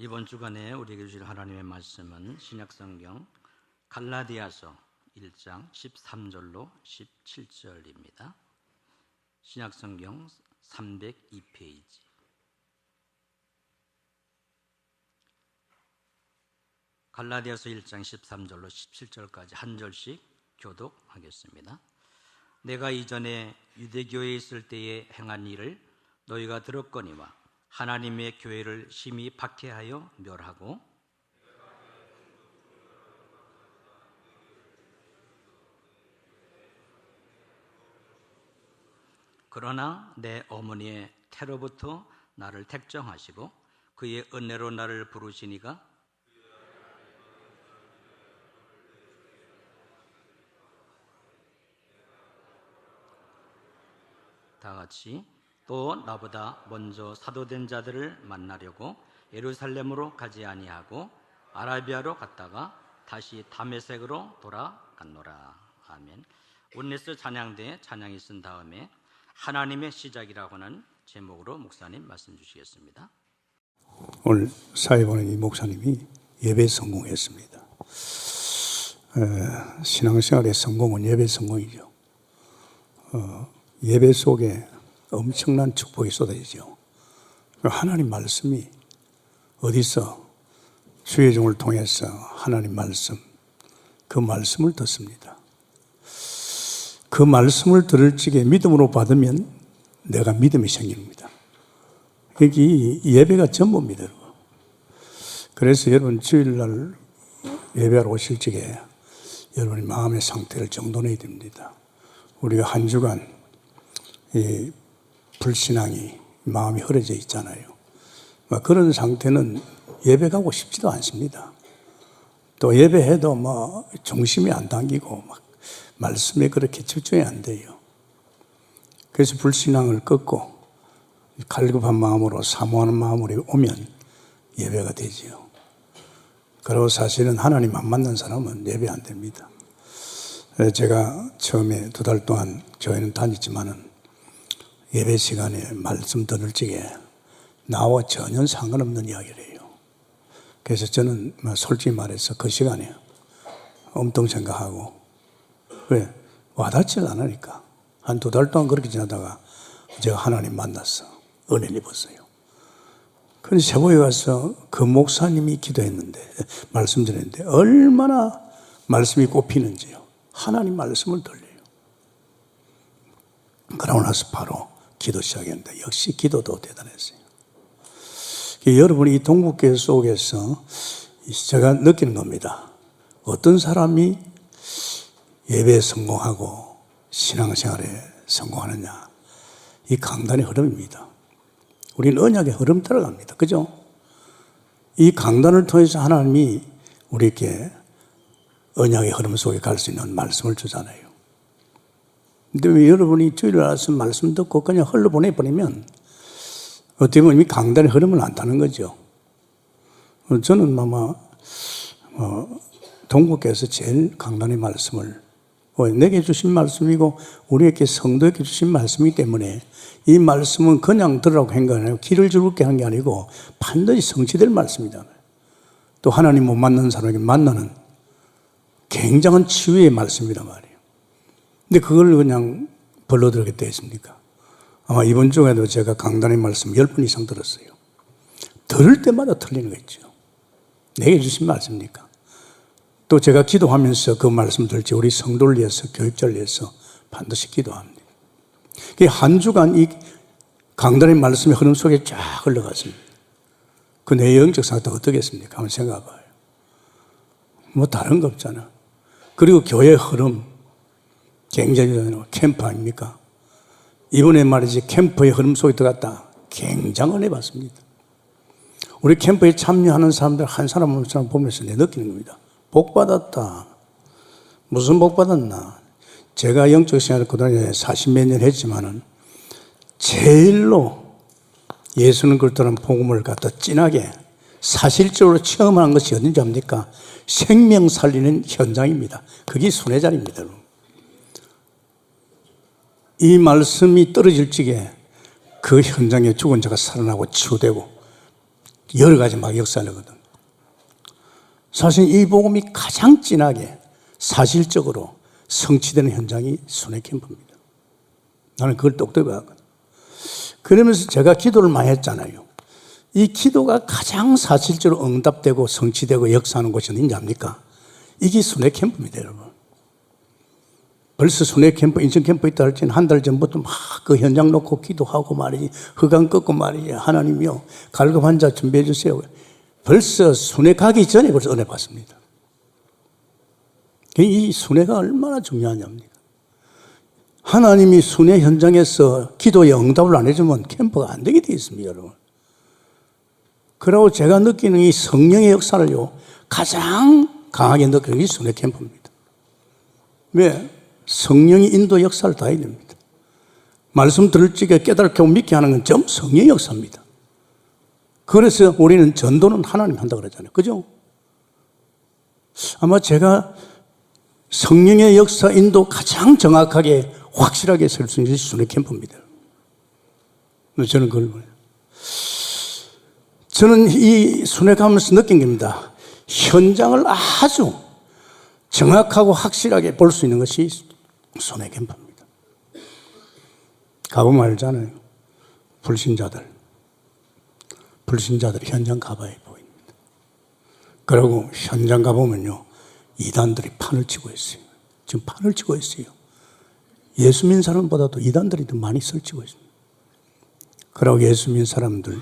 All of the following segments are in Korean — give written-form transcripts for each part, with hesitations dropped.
이번 주간에 우리에게 주실 하나님의 말씀은 신약성경 갈라디아서 1장 13절로 17절입니다. 신약성경 302페이지. 갈라디아서 1장 13절로 17절까지 한 절씩 교독하겠습니다. 내가 이전에 유대교에 있을 때에 행한 일을 너희가 들었거니와 하나님의 교회를 심히 박해하여 멸하고 그러나 내 어머니의 태로부터 나를 택정하시고 그의 은혜로 나를 부르시니가 다 같이 또 나보다 먼저 사도된 자들을 만나려고 예루살렘으로 가지 아니하고 아라비아로 갔다가 다시 다메섹으로 돌아갔노라. 아멘. 온네스 찬양대 찬양이 쓴 다음에 하나님의 시작이라고 하는 제목으로 목사님 말씀 주시겠습니다. 오늘 사회 보는 이 목사님이 예배 성공했습니다. 신앙생활의 성공은 예배 성공이죠. 예배 속에 엄청난 축복이 쏟아지죠. 하나님 말씀이 어디서 주의 종을 통해서 하나님 말씀, 그 말씀을 듣습니다. 그 말씀을 들을 적에 믿음으로 받으면 내가 믿음이 생깁니다. 여기 예배가 전부입니다. 그래서 여러분 주일날 예배하러 오실 적에 여러분의 마음의 상태를 정돈해야 됩니다. 우리가 한 주간 이 불신앙이 마음이 흐려져 있잖아요. 그런 상태는 예배 가고 싶지도 않습니다. 또 예배해도 중심이 안 당기고 말씀에 그렇게 집중이 안 돼요. 그래서 불신앙을 끊고 갈급한 마음으로 사모하는 마음으로 오면 예배가 되지요. 그리고 사실은 하나님 안 만난 사람은 예배 안 됩니다. 제가 처음에 2달 동안 교회는 다녔지만은 예배 시간에 말씀 들을 적에 나와 전혀 상관없는 이야기를 해요. 그래서 저는 솔직히 말해서 그 시간에 엄청 생각하고, 왜? 와닿질 않으니까. 한 2달 동안 그렇게 지나다가 제가 하나님 만났어. 은혜를 입었어요. 그런데 세보에 가서 그 목사님이 기도했는데, 말씀드렸는데 얼마나 말씀이 꼽히는지요. 하나님 말씀을 들려요. 그러고 나서 바로 기도 시작했는데 역시 기도도 대단했어요. 여러분이 이 동국교회 속에서 제가 느끼는 겁니다. 어떤 사람이 예배에 성공하고 신앙생활에 성공하느냐, 이 강단의 흐름입니다. 우리는 언약의 흐름 따라갑니다. 그죠? 이 강단을 통해서 하나님이 우리에게 언약의 흐름 속에 갈 수 있는 말씀을 주잖아요. 근데 왜 여러분이 주일날 와서 말씀 듣고 그냥 흘러보내버리면 어떻게 보면 이 강단의 흐름을 안 타는 거죠. 저는 아마 동국교회에서 제일 강단의 말씀을 내게 주신 말씀이고 우리에게 성도에게 주신 말씀이기 때문에 이 말씀은 그냥 들으라고 한 게 아니고 길을 줄게 한 게 아니고 반드시 성취될 말씀이다. 또 하나님 못 만나는 사람에게 만나는 굉장한 치유의 말씀이란 말이에요. 근데 그걸 그냥 벌러들게 했습니까? 아마 이번 주에도 제가 강단의 말씀 10번 이상 들었어요. 들을 때마다 틀리는 거 있죠. 내게 주신 말씀입니까? 또 제가 기도하면서 그 말씀 들지 우리 성도를 위해서 교육자를 위해서 반드시 기도합니다. 한 주간 이 강단의 말씀의 흐름 속에 쫙 흘러갔습니다. 그 내 영적 상태가 어떻겠습니까? 한번 생각해 봐요. 다른 거 없잖아. 그리고 교회의 흐름 굉장히 캠프 아닙니까? 이번에 말이지 캠프의 흐름 속에 들어갔다. 굉장히 은혜 받습니다. 우리 캠프에 참여하는 사람들 한 사람 한 사람 보면서 내 느끼는 겁니다. 복 받았다. 무슨 복 받았나? 제가 영적 생활을 그동안에 40몇 년 했지만은 제일로 예수는 그렇다는 복음을 갖다 진하게 사실적으로 체험하는 것이 어딘지 압니까? 생명 살리는 현장입니다. 그게 순회자리입니다. 이 말씀이 떨어질 적에 그 현장에 죽은 자가 살아나고 치유되고 여러 가지 막 역사하거든. 사실 이 복음이 가장 진하게 사실적으로 성취되는 현장이 순회 캠프입니다. 나는 그걸 똑똑히 하거든. 그러면서 제가 기도를 많이 했잖아요. 이 기도가 가장 사실적으로 응답되고 성취되고 역사하는 곳이 어딘지 압니까? 이게 순회 캠프입니다, 여러분. 벌써 순회 캠프, 인천 캠프 있다 할 때는 한 달 전부터 막 그 현장 놓고 기도하고 말이지, 흑암 꺾고 말이지, 하나님이요, 갈급 환자 준비해 주세요. 벌써 순회 가기 전에 벌써 은혜 받습니다. 이 순회가 얼마나 중요하냐입니다. 하나님이 순회 현장에서 기도에 응답을 안 해주면 캠프가 안 되게 되어 있습니다, 여러분. 그리고 제가 느끼는 이 성령의 역사를요, 가장 강하게 느끼는 게 순회 캠프입니다. 왜? 성령이 인도 역사를 다 해야 됩니다. 말씀 들을 적에 깨닫게 믿게 하는 건 전부 성령의 역사입니다. 그래서 우리는 전도는 하나님이 한다고 그러잖아요. 그죠? 아마 제가 성령의 역사 인도 가장 정확하게 확실하게 설 수 있는 것이 순회 캠프입니다. 저는 그걸 봐요. 저는 이 순회 가면서 느낀 겁니다. 현장을 아주 정확하고 확실하게 볼 수 있는 것이 순회 캠프입니다. 가보면 알잖아요. 불신자들 현장 가봐야 보입니다. 그리고 현장 가보면요, 이단들이 판을 치고 있어요. 지금 판을 치고 있어요. 예수 믿는 사람보다도 이단들이 더 많이 설치고 있습니다. 그리고 예수 믿는 사람들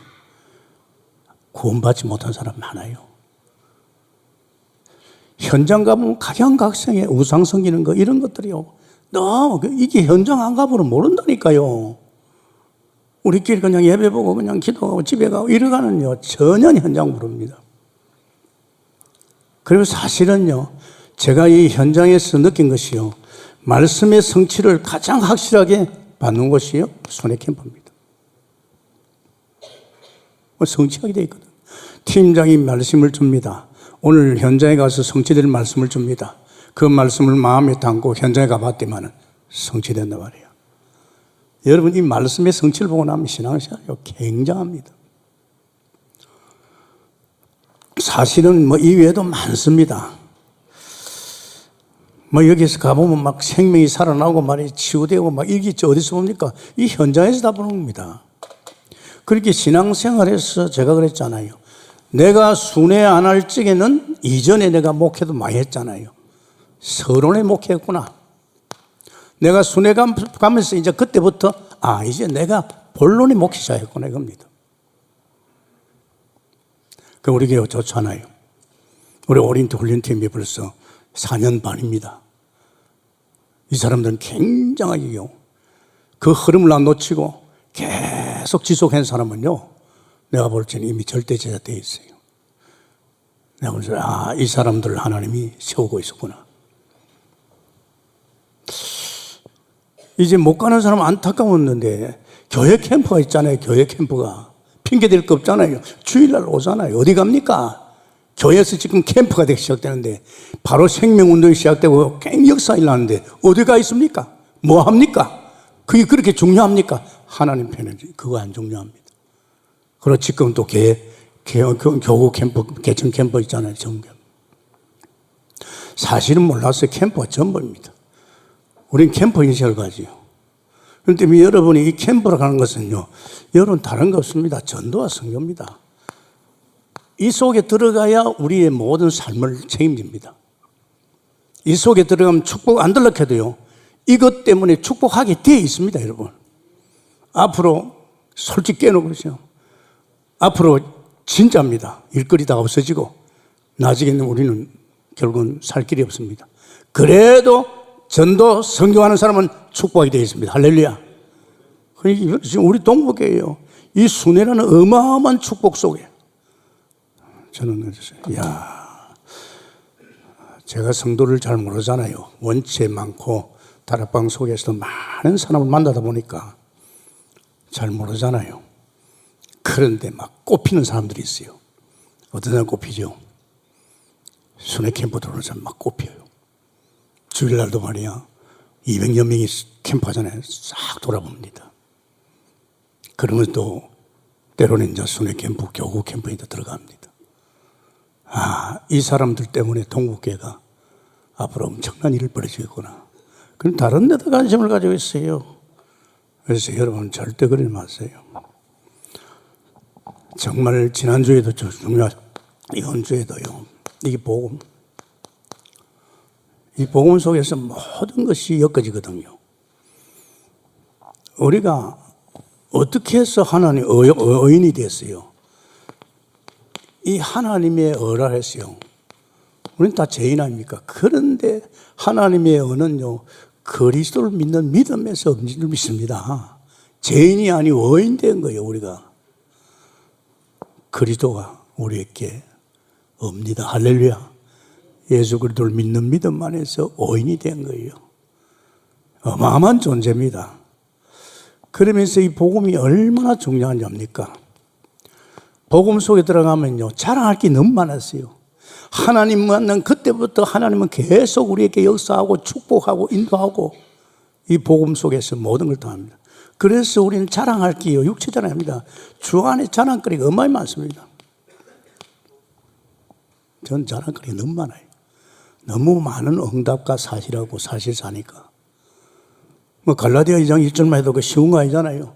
구원받지 못한 사람 많아요. 현장 가보면 각양각색의 우상 섬기는 거 이런 것들이요, 너무 이게 현장 안 가보면 모른다니까요. 우리끼리 그냥 예배 보고 그냥 기도하고 집에 가고 이러가는요, 전혀 현장 모릅니다. 그리고 사실은요, 제가 이 현장에서 느낀 것이요, 말씀의 성취를 가장 확실하게 받는 곳이요, 순회 캠프입니다. 성취하게 되어 있거든. 팀장이 말씀을 줍니다. 오늘 현장에 가서 성취될 말씀을 줍니다. 그 말씀을 마음에 담고 현장에 가봤더니만 성취된단 말이에요. 여러분, 이 말씀의 성취를 보고 나면 신앙생활이 굉장합니다. 사실은 뭐 이외에도 많습니다. 뭐 여기서 가보면 막 생명이 살아나고 말이 치유되고 막 이게 어디서 봅니까? 이 현장에서 다 보는 겁니다. 그렇게 신앙생활에서 제가 그랬잖아요. 내가 순회 안 할 적에는 이전에 내가 목회도 많이 했잖아요. 서론에 목회했구나. 내가 순회 가면서 이제 그때부터 이제 내가 본론에 목회 시작했구나 이겁니다. 그 우리 교회 좋잖아요. 우리 오린트 훈련팀이 벌써 4년 반입니다. 이 사람들은 굉장하게요, 그 흐름을 안 놓치고 계속 지속한 사람은요, 내가 볼 때는 이미 절대제자 되어 있어요. 내가 볼 때는 이 사람들을 하나님이 세우고 있었구나. 이제 못 가는 사람은 안타까웠는데 교회 캠프가 있잖아요. 교회 캠프가 핑계댈 거 없잖아요. 주일날 오잖아요. 어디 갑니까? 교회에서 지금 캠프가 되기 시작되는데 바로 생명운동이 시작되고 역사 일어나는데 어디 가 있습니까? 뭐 합니까? 그게 그렇게 중요합니까? 하나님 편은 그거 안 중요합니다. 그리고 지금 또 교구 캠프, 개천 캠프 있잖아요. 정교. 사실은 몰랐어요. 캠프가 전부입니다. 우린 캠프 인식을 가지요. 그런데 여러분이 이 캠프로 가는 것은요, 여러분 다른 거 없습니다. 전도와 선교입니다. 이 속에 들어가야 우리의 모든 삶을 책임집니다. 이 속에 들어가면 축복 안 들락해도요, 이것 때문에 축복하게 되어 있습니다, 여러분. 앞으로 솔직히 깨놓고 그러죠. 앞으로 진짜입니다. 일거리 다 없어지고 나중에는 우리는 결국은 살 길이 없습니다. 그래도 전도 선교하는 사람은 축복하게 되어 있습니다. 할렐루야. 지금 우리 동북교회요, 이 순회라는 어마어마한 축복 속에 저는 그랬어요. 제가 성도를 잘 모르잖아요. 원체 많고 다락방 속에서도 많은 사람을 만나다 보니까 잘 모르잖아요. 그런데 막 꼽히는 사람들이 있어요. 어떤 사람 꼽히죠? 순회 캠프 들어오는 사람 막 꼽혀요. 주일날도 말이야, 200여 명이 캠프 하잖아요. 싹 돌아봅니다. 그러면 또 때로는 이제 순회 캠프, 교구 캠프에 들어갑니다. 이 사람들 때문에 동국교회가 앞으로 엄청난 일을 벌여주겠구나. 그럼 다른 데다 관심을 가지고 있어요. 그래서 여러분 절대 그러지 마세요. 정말 지난주에도 중요하죠. 이번 주에도요. 이게 복음. 이 복음 속에서 모든 것이 엮어지거든요. 우리가 어떻게 해서 하나님 의인이 됐어요? 이 하나님의 의라 했어요. 우리는 다 죄인 아닙니까? 그런데 하나님의 의는요, 그리스도를 믿는 믿음에서 없는 줄 믿습니다. 죄인이 아니고 의인 된 거예요, 우리가. 그리스도가 우리에게 옵니다. 할렐루야. 예수 그리스도를 믿는 믿음 안에서 의인이 된 거예요. 어마어마한 존재입니다. 그러면서 이 복음이 얼마나 중요한 겁니까? 복음 속에 들어가면요, 자랑할 게 너무 많았어요. 하나님 만난 그때부터 하나님은 계속 우리에게 역사하고 축복하고 인도하고 이 복음 속에서 모든 걸 다 합니다. 그래서 우리는 자랑할 게요, 육체 자랑합니다. 주 안에 자랑거리가 어마어마히 많습니다. 전 자랑거리가 너무 많아요. 너무 많은 응답과 사실하고 사실사니까. 갈라디아 2장 1절만 해도 그 쉬운 거 아니잖아요.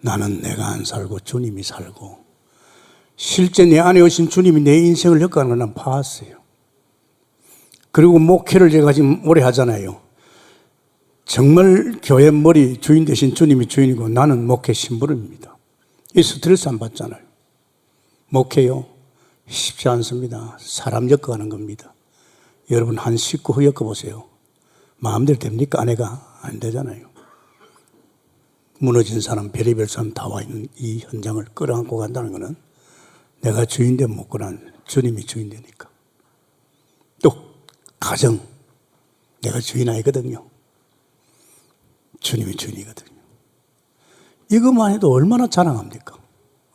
나는 내가 안 살고 주님이 살고, 실제 내 안에 오신 주님이 내 인생을 엮어가는 걸 난 봤어요. 그리고 목회를 제가 지금 오래 하잖아요. 정말 교회 머리 주인 되신 주님이 주인이고 나는 목회 심부름입니다. 이 스트레스 안 받잖아요. 목회요, 쉽지 않습니다. 사람 엮어가는 겁니다. 여러분 한 식구 엮어보세요. 마음대로 됩니까? 아내가 안 되잖아요. 무너진 사람, 별의별 사람 다 와 있는 이 현장을 끌어안고 간다는 것은 내가 주인 되면 못 끌어안, 주님이 주인 되니까. 또 가정, 내가 주인 아니거든요. 주님이 주인이거든요. 이것만 해도 얼마나 자랑합니까?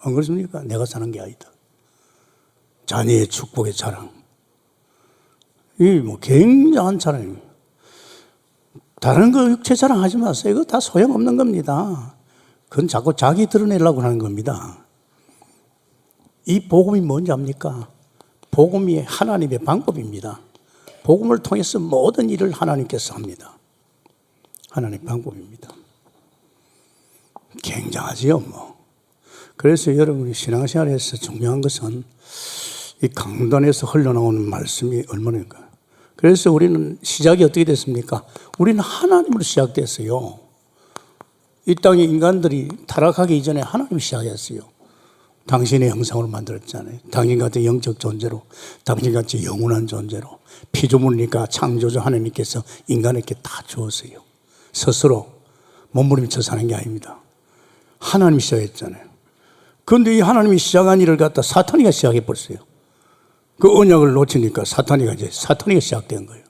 안 그렇습니까? 내가 사는 게 아니다. 자녀의 축복의 자랑. 이게 굉장한 자랑입니다. 다른 거 육체 자랑하지 마세요. 이거 다 소용없는 겁니다. 그건 자꾸 자기 드러내려고 하는 겁니다. 이 복음이 뭔지 압니까? 복음이 하나님의 방법입니다. 복음을 통해서 모든 일을 하나님께서 합니다. 하나님의 방법입니다. 굉장하지요, 뭐. 그래서 여러분이 신앙생활에서 중요한 것은 이 강단에서 흘러나오는 말씀이 얼마나인가. 그래서 우리는 시작이 어떻게 됐습니까? 우리는 하나님으로 시작됐어요. 이 땅의 인간들이 타락하기 이전에 하나님이 시작했어요. 당신의 형상으로 만들었잖아요. 당신 같은 영적 존재로, 당신같이 영원한 존재로, 피조물이니까 창조주 하나님께서 인간에게 다 주었어요. 스스로 몸부림쳐 사는 게 아닙니다. 하나님이 시작했잖아요. 그런데 이 하나님이 시작한 일을 갖다 사탄이가 시작해버렸어요. 그 언약을 놓치니까 사탄이가 시작된 거예요.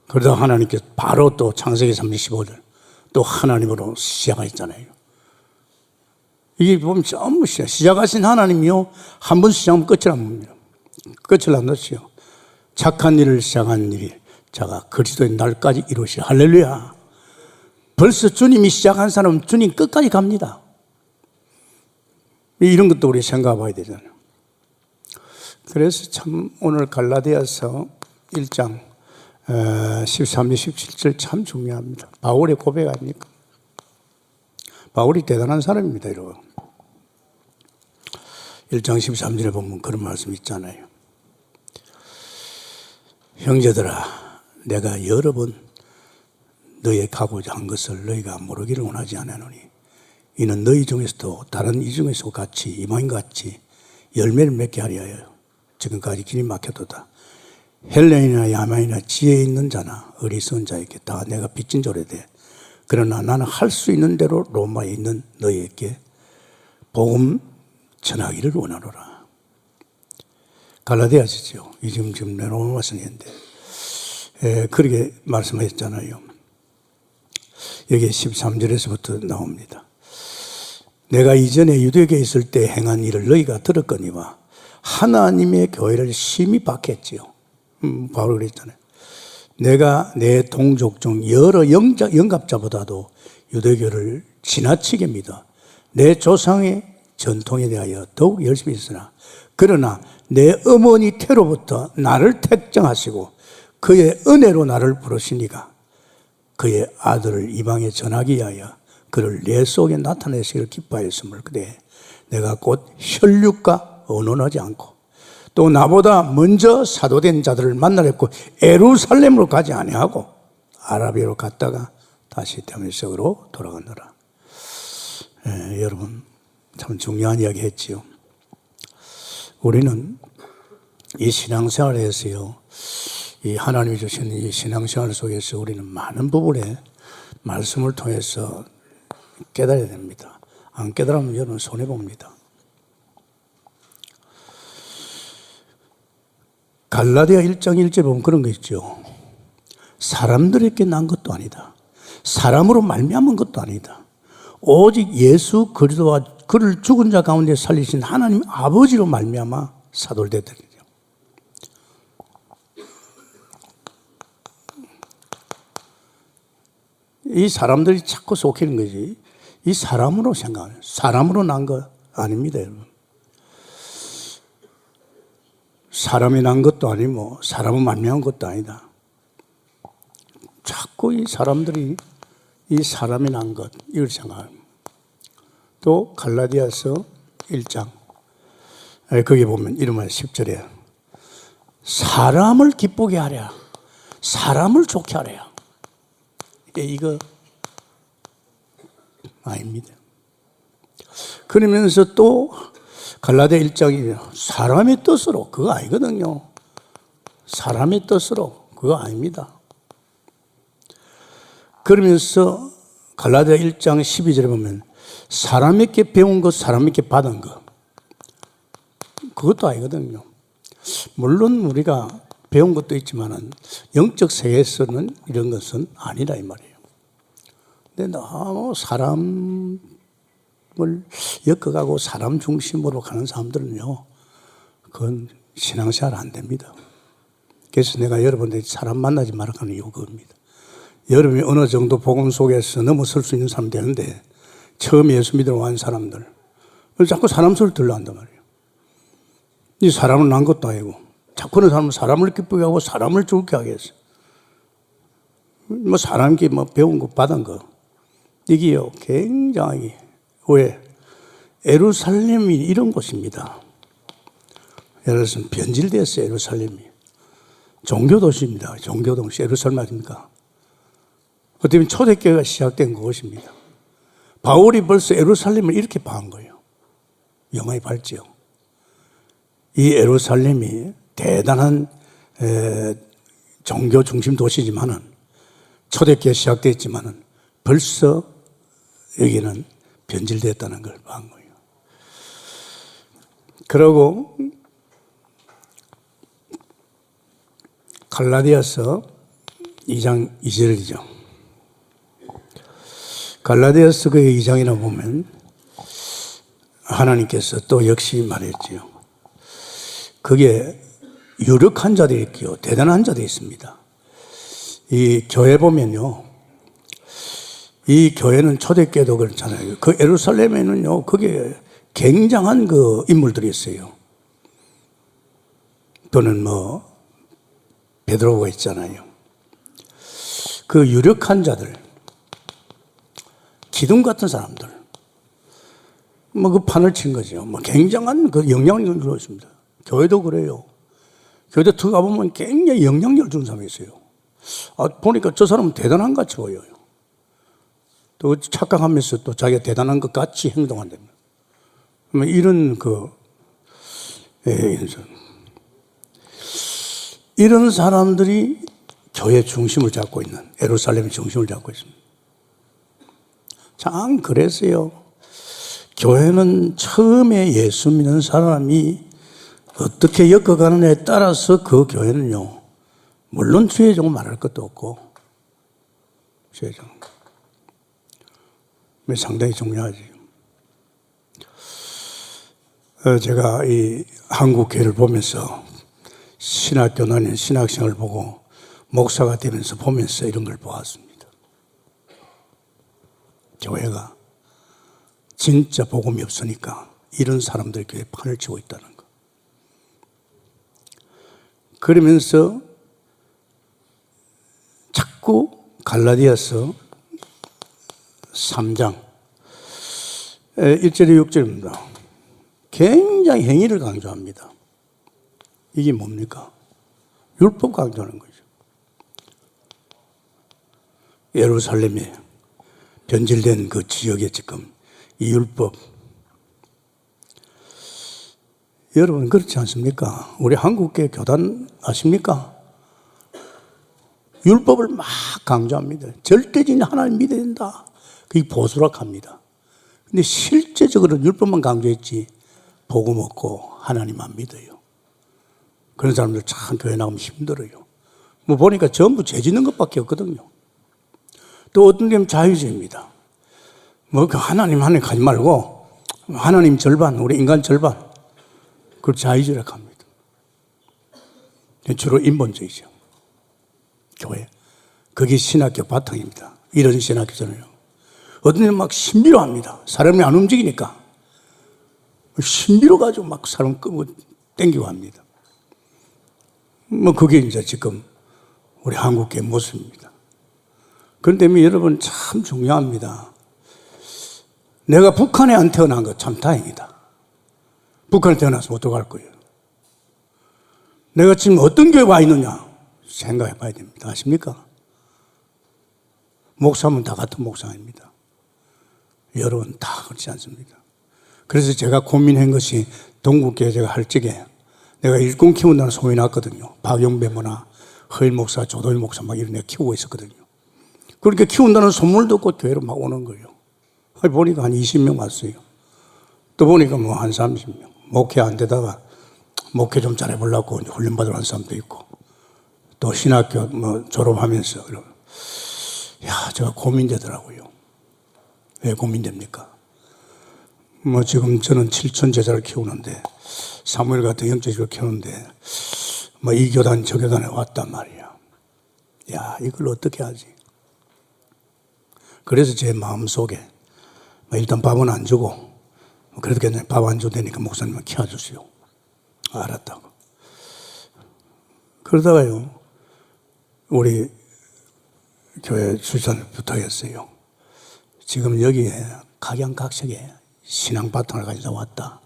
그러다 하나님께서 바로 또 창세기 35절 또 하나님으로 시작하셨잖아요. 이게 보면 전부 시작하신 하나님이요, 한 번 시작하면 끝을 안 봅니다. 끝을 안 놓지요. 착한 일을 시작한 일이 자가 그리스도의 날까지 이루시. 할렐루야. 벌써 주님이 시작한 사람은 주님 끝까지 갑니다. 이런 것도 우리 생각해 봐야 되잖아요. 그래서 참 오늘 갈라디아서 1장 13절 17절 참 중요합니다. 바울의 고백 아닙니까? 바울이 대단한 사람입니다. 여러분. 1장 13절에 보면 그런 말씀 있잖아요. 형제들아, 내가 여러 번 너희에 가고자 한 것을 너희가 모르기를 원하지 않으노니 이는 너희 중에서도 다른 이 중에서 같이 이방인같이 열매를 맺게 하려 하여 지금까지 길이 막혀도다. 헬레인이나 야만이나 지혜 있는 자나 어리석은 자에게 다 내가 빚진 조례되 그러나 나는 할 수 있는 대로 로마에 있는 너희에게 복음 전하기를 원하노라. 갈라디아서죠. 지금 로마 성인데 그렇게 말씀하셨잖아요. 여기 13절에서부터 나옵니다. 내가 이전에 유대교에 있을 때 행한 일을 너희가 들었거니와 하나님의 교회를 심히 박했지요. 바로 그랬잖아요. 내가 내 동족 중 여러 영갑자보다도 유대교를 지나치게 믿어 내 조상의 전통에 대하여 더욱 열심히 있으나 그러나 내 어머니 태로부터 나를 택정하시고 그의 은혜로 나를 부르시니가 그의 아들을 이방에 전하기 위하여 그를 내 속에 나타내시기를 기뻐하였음을 그때 내가 곧 혈육과 언언하지 않고 또 나보다 먼저 사도된 자들을 만나랬고 예루살렘으로 가지 아니하고 아라비아로 갔다가 다시 다메섹으로 돌아가느라. 여러분 참 중요한 이야기 했지요. 우리는 이 신앙생활에서요, 이 하나님이 주신 이 신앙생활 속에서 우리는 많은 부분에 말씀을 통해서 깨달아야 됩니다. 안 깨달으면 여러분 손해봅니다. 갈라디아 1장 1절 보면 그런 거 있죠. 사람들에게 난 것도 아니다. 사람으로 말미암은 것도 아니다. 오직 예수 그리스도와 그를 죽은 자 가운데 살리신 하나님 아버지로 말미암아 사도를 됐더니요. 이 사람들이 자꾸 속이는 거지. 이 사람으로 생각해요. 사람으로 난 거 아닙니다, 여러분. 사람이 난 것도 아니고 사람은 말미암은 것도 아니다. 자꾸 이 사람들이 이 사람이 난 것 이걸 생각합니다. 또 갈라디아서 1장 거기 보면 이런 말 10절에 사람을 기쁘게 하랴 사람을 좋게 하랴. 이거 아닙니다. 그러면서 또 갈라디아 1장이 사람의 뜻으로 그거 아니거든요. 사람의 뜻으로 그거 아닙니다. 그러면서 갈라디아 1장 12절에 보면 사람에게 배운 것, 사람에게 받은 것 그것도 아니거든요. 물론 우리가 배운 것도 있지만은 영적 세계에서는 이런 것은 아니라 이 말이에요. 근데 너무 사람을 엮어가고 사람 중심으로 가는 사람들은요, 그건 신앙생활 안 됩니다. 그래서 내가 여러분들이 사람 만나지 말라고 하는 이유가 그겁니다. 여러분이 어느 정도 복음 속에서 넘어설 수 있는 사람 되는데 처음 예수 믿으러 온 사람들 자꾸 사람 소리를 들려 한단 말이에요. 이 사람은 난 것도 아니고 자꾸는 사람은 사람을 기쁘게 하고 사람을 좋게 하겠어. 뭐 사람께 뭐 배운 거 받은 거 이게요 굉장히 왜 예루살렘이 이런 곳입니다. 예를 들어서 변질됐어요. 예루살렘이 종교 도시입니다. 종교 도시 예루살렘 아닙니까? 어떻게 보면 초대교회가 시작된 곳입니다. 바울이 벌써 예루살렘을 이렇게 봐한 거예요. 영화에 봤죠. 이 예루살렘이 대단한 종교 중심 도시지만은 초대교회 시작됐지만은 벌써 여기는 변질됐다는 걸 본 거예요. 그리고 갈라디아서 2장 2절이죠. 갈라디아서 그 2장이나 보면 하나님께서 또 역시 말했지요. 그게 유력한 자들이 있고요. 대단한 자들이 있습니다. 이 교회 보면요. 이 교회는 초대교회도 그렇잖아요. 그 예루살렘에는요. 그게 굉장한 그 인물들이 있어요. 또는 뭐 베드로가 있잖아요. 그 유력한 자들, 기둥 같은 사람들, 뭐 그 판을 친 거죠. 뭐 굉장한 그 영향력을 주고 있습니다. 교회도 그래요. 교회도 들어가 보면 굉장히 영향력을 주는 사람이 있어요. 보니까 저 사람은 대단한 것 같이 보여요. 또 착각하면서 또 자기가 대단한 것 같이 행동한답니다. 이런 이런 사람들이 교회 중심을 잡고 있는 예루살렘의 중심을 잡고 있습니다. 참 그래서요. 교회는 처음에 예수 믿는 사람이 어떻게 엮어가느냐에 따라서 그 교회는요. 물론 주의종 말할 것도 없고 주의종 상당히 중요하지. 제가 이 한국 교회를 보면서 신학교 다니는 신학생을 보고 목사가 되면서 보면서 이런 걸 보았습니다. 교회가 진짜 복음이 없으니까 이런 사람들이 교회에 판을 치고 있다는 거. 그러면서 자꾸 갈라디아서 3장 1절에 6절입니다. 굉장히 행위를 강조합니다. 이게 뭡니까? 율법 강조하는 거죠. 예루살렘에 변질된 그 지역에 지금 이 율법, 여러분 그렇지 않습니까? 우리 한국교회 교단 아십니까? 율법을 막 강조합니다. 절대적인 하나님 믿어야 된다. 그게 보수락합니다. 근데 실제적으로는 율법만 강조했지 복음 없고 하나님 안 믿어요. 그런 사람들 참 교회 나가면 힘들어요. 뭐 보니까 전부 죄 짓는 것밖에 없거든요. 또 어떤 데는 자유주의입니다. 뭐 하나님 가지 말고 하나님 절반, 우리 인간 절반. 그걸 자유주의라고 합니다. 주로 인본주의죠. 교회. 그게 신학교 바탕입니다. 이런 신학교잖아요. 어떤 데는 막 신비로 합니다. 사람이 안 움직이니까. 신비로 가지고 막 사람 끄고 땡기고 합니다. 뭐 그게 이제 지금 우리 한국의 모습입니다. 그런데 여러분 참 중요합니다. 내가 북한에 안 태어난 거 참 다행이다. 북한에 태어나서 어떡할 거예요? 내가 지금 어떤 교회에 와 있느냐 생각해 봐야 됩니다. 아십니까? 목사면 다 같은 목사입니다. 여러분 다 그렇지 않습니까? 그래서 제가 고민한 것이 동국교회 제가 할 적에 내가 일꾼 키운다는 소문이 났거든요. 박영배 모나 허일 목사, 조도일 목사 막 이런 애 키우고 있었거든요. 그렇게 키운다는 소문을 듣고 교회로 막 오는 거예요. 보니까 한 20명 왔어요. 또 보니까 뭐 한 30명. 목회 안 되다가 목회 좀 잘해보려고 훈련받으러 간 사람도 있고 또 신학교 뭐 졸업하면서 야, 제가 고민되더라고요. 왜 고민됩니까? 뭐 지금 저는 7천 제자를 키우는데 사무엘 같은 영적으로 키우는데 뭐 이 교단 저 교단에 왔단 말이야. 야, 이걸 어떻게 하지? 그래서 제 마음속에 일단 밥은 안 주고 그래도 괜찮아요. 밥 안 줘도 되니까 목사님은 키워주세요. 알았다고. 그러다가요, 우리 교회 출산을 부탁했어요. 지금 여기에 각양각색의 신앙 바탕을 가지고 왔다.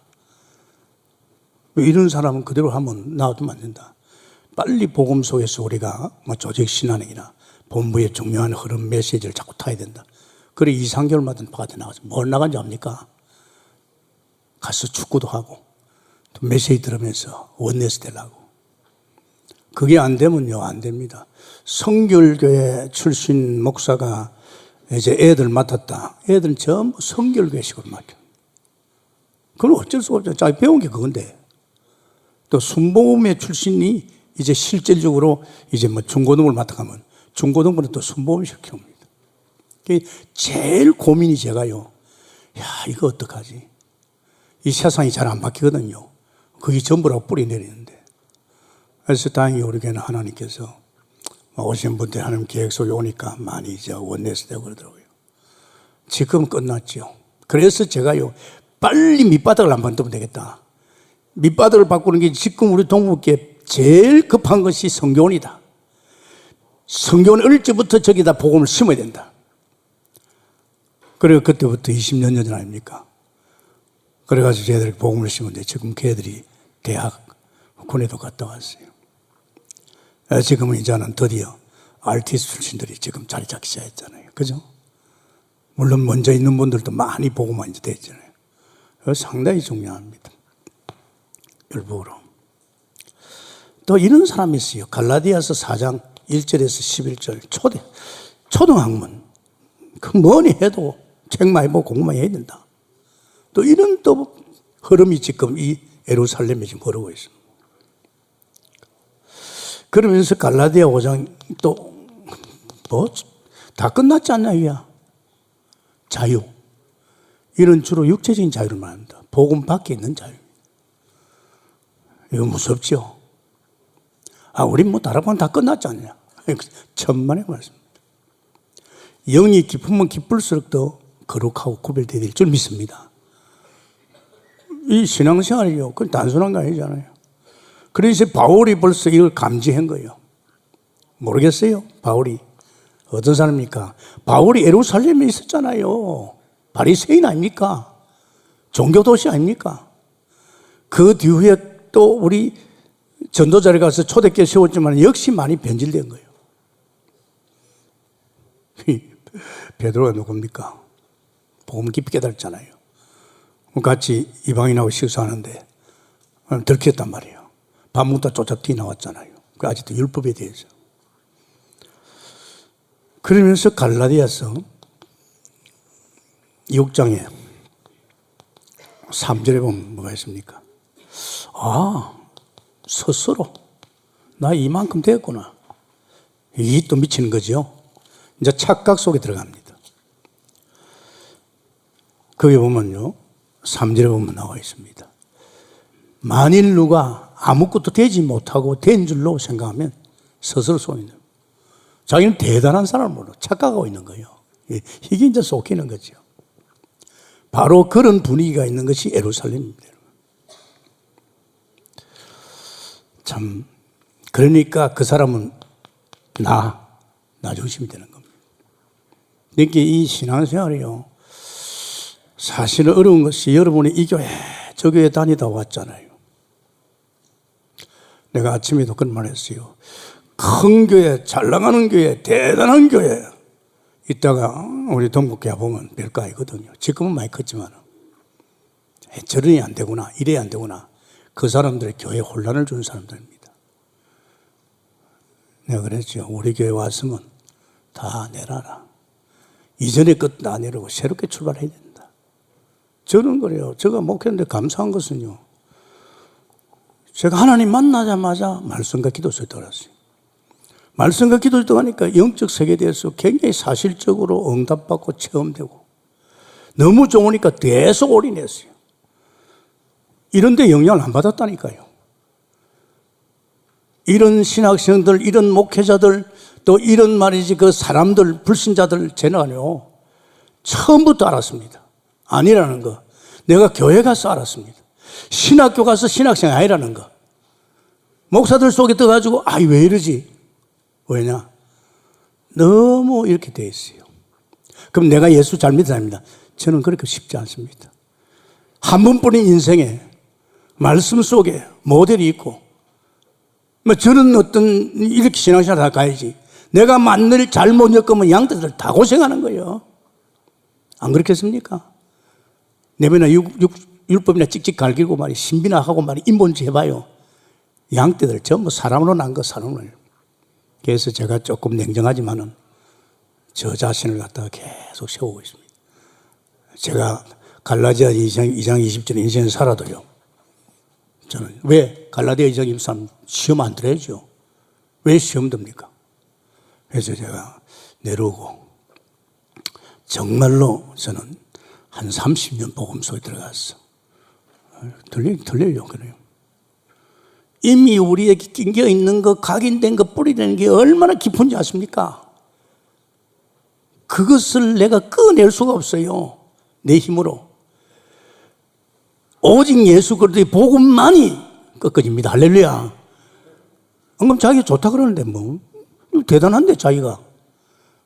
이런 사람은 그대로 하면 놔두면 안 된다. 빨리 복음 속에서 우리가 뭐 조직 신앙이나 본부의 중요한 흐름 메시지를 자꾸 타야 된다. 그래 2, 3개월마다 바깥에 나가서 뭘 나간지 압니까? 가서 축구도 하고 또 메시지 들으면서 원내스 되려고. 그게 안 되면요, 안 됩니다. 성결교회 출신 목사가 이제 애들 맡았다. 애들은 전부 성결교회식으로 맡겨. 그건 어쩔 수가 없죠. 자기 배운 게 그건데. 또 순복음의 출신이 이제 실질적으로 이제 뭐 중고등부를 맡아가면 중고등부는 또 순복음식을 키웁니다. 제일 고민이 제가요. 야, 이거 어떡하지? 이 세상이 잘 안 바뀌거든요. 그게 전부라고 뿌리 내리는데. 그래서 다행히 우리 교회는 하나님께서 오신 분들 하나님 계획 속에 오니까 많이 이제 원내에서 되고 그러더라고요. 지금 끝났죠. 그래서 제가요, 빨리 밑바닥을 안 만들면 되겠다. 밑바닥을 바꾸는 게 지금 우리 동국교회 제일 급한 것이 성교원이다. 성교원 어릴 때부터 저기다 복음을 심어야 된다. 그래서 그때부터 20년 전 아닙니까? 그래가지고 저희들이 복음을 심었는데 지금 걔들이 대학, 군에도 갔다 왔어요. 지금은 이제는 드디어 RTS 출신들이 지금 자리 잡기 시작했잖아요. 그죠? 물론 먼저 있는 분들도 많이 복음만 이제 됐잖아요. 상당히 중요합니다. 일부러. 또 이런 사람이 있어요. 갈라디아서 4장 1절에서 11절 초등학문. 그 뭐니 해도 책 많이 보고 공부만 해야 된다. 또 이런 또 흐름이 지금 이 예루살렘에 지금 흐르고 있습니다. 그러면서 갈라디아 5장 또 뭐 다 끝났지 않냐 야. 자유. 이런 주로 육체적인 자유를 말합니다. 복음 밖에 있는 자유. 이거 무섭죠? 아, 우린 뭐 다른 건 다 끝났지 않냐. 천만의 말씀입니다. 영이 깊으면 깊을수록 더 거룩하고 구별되어야 될 줄 믿습니다. 이 신앙생활이요. 그건 단순한 거 아니잖아요. 그래서 바울이 벌써 이걸 감지한 거예요. 모르겠어요. 바울이 어떤 사람입니까? 바울이 예루살렘에 있었잖아요. 바리새인 아닙니까? 종교도시 아닙니까? 그 뒤에 또 우리 전도자리 가서 초대교회 세웠지만 역시 많이 변질된 거예요. 베드로가 누굽니까? 복음 깊이 깨달았잖아요. 같이 이방인하고 식사하는데 들켰단 말이에요. 밥 먹다 쫓아 뛰어나왔잖아요. 아직도 율법에 대해서. 그러면서 갈라디아서 6장에 3절에 보면 뭐가 있습니까? 스스로 나 이만큼 됐구나. 이게 또 미치는 거죠. 이제 착각 속에 들어갑니다. 거기 보면요, 3절에 보면 나와 있습니다. 만일 누가 아무것도 되지 못하고 된 줄로 생각하면 스스로 속이는 거예요. 자기는 대단한 사람으로 착각하고 있는 거예요. 이게 이제 속이는 거죠. 바로 그런 분위기가 있는 것이 예루살렘입니다. 참, 그러니까 그 사람은 나 중심이 되는 겁니다. 그러니까 이 신앙생활이요, 사실은 어려운 것이 여러분이 이 교회, 저 교회 다니다 왔잖아요. 내가 아침에도 그런 말 했어요. 큰 교회, 잘 나가는 교회, 대단한 교회. 이따가 우리 동국교회 보면 별거 아니거든요. 지금은 많이 컸지만 저런이 안 되구나, 이래야 안 되구나. 그 사람들의 교회에 혼란을 주는 사람들입니다. 내가 그랬죠. 우리 교회 왔으면 다 내놔라. 이전의 것 다 내려고 새롭게 출발해야 된다. 저는 그래요. 제가 목회하는데 감사한 것은요, 제가 하나님 만나자마자 말씀과 기도 속에 들어갔어요. 말씀과 기도를 들어가니까 영적 세계에 대해서 굉장히 사실적으로 응답받고 체험되고 너무 좋으니까 계속 올인했어요. 이런데 영향을 안 받았다니까요. 이런 신학생들, 이런 목회자들, 또 이런 말이지 그 사람들, 불신자들 제나요 처음부터 알았습니다. 아니라는 거. 내가 교회 가서 알았습니다. 신학교 가서 신학생 아니라는 거. 목사들 속에 떠가지고 왜 이러지? 왜냐? 너무 이렇게 돼 있어요. 그럼 내가 예수 잘 믿는 사람입니다. 저는 그렇게 쉽지 않습니다. 한 번뿐인 인생에 말씀 속에 모델이 있고, 저는 이렇게 신앙생활 다 가야지. 내가 만일 잘못 엮으면 양떼들 다 고생하는 거예요. 안 그렇겠습니까? 내면에 율법이나 찍찍 갈기고 말이 신비나 하고 말이 인본주의 해봐요. 양떼들 전부 사람으로 난 거, 사람으로. 그래서 제가 조금 냉정하지만은 저 자신을 갖다가 계속 세우고 있습니다. 제가 갈라디아 2장 20절 인생을 살아도요, 저는 왜 갈라디아 2장 23 시험 안 들어야죠? 왜 시험 듭니까? 그래서 제가 내려오고 정말로 저는 한 30년 복음 속에 들어갔어. 들려요, 그래요. 이미 우리에게 낑겨 있는 거, 각인된 거, 뿌리되는 게 얼마나 깊은지 아십니까? 그것을 내가 꺼낼 수가 없어요. 내 힘으로. 오직 예수 그리스도의 복음만이 꺾어집니다. 할렐루야. 그럼 자기가 좋다 그러는데 뭐 대단한데 자기가.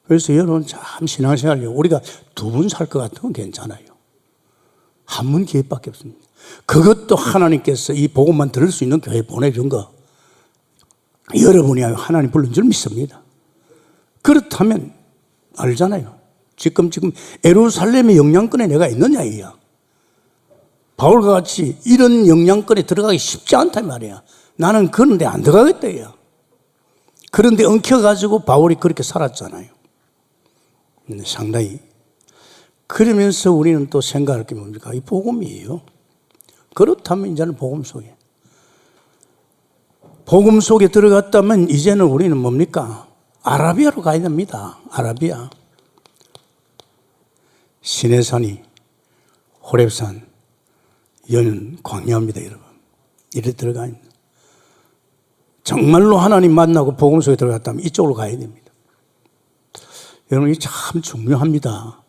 그래서 여러분 참 신앙생활이요, 우리가 2분 살 것 같으면 괜찮아요. 한 번 기회밖에 없습니다. 그것도 하나님께서 이 복음만 들을 수 있는 교회에 보내준 거, 여러분이 하나님 부른 줄 믿습니다. 그렇다면 알잖아요. 지금 예루살렘의 영향권에 내가 있느냐 이야. 바울과 같이 이런 영향권에 들어가기 쉽지 않단 말이야. 나는 그런데 안 들어가겠다 이야. 그런데 엉켜가지고 바울이 그렇게 살았잖아요. 상당히. 그러면서 우리는 또 생각할 게 뭡니까? 이 복음이에요. 그렇다면 이제는 복음 속에 들어갔다면 이제는 우리는 뭡니까? 아라비아로 가야 됩니다. 아라비아. 시내산이, 호렙산, 연 광야입니다, 여러분. 이래 들어가야 됩니다. 정말로 하나님 만나고 복음 속에 들어갔다면 이쪽으로 가야 됩니다. 여러분, 이게 참 중요합니다.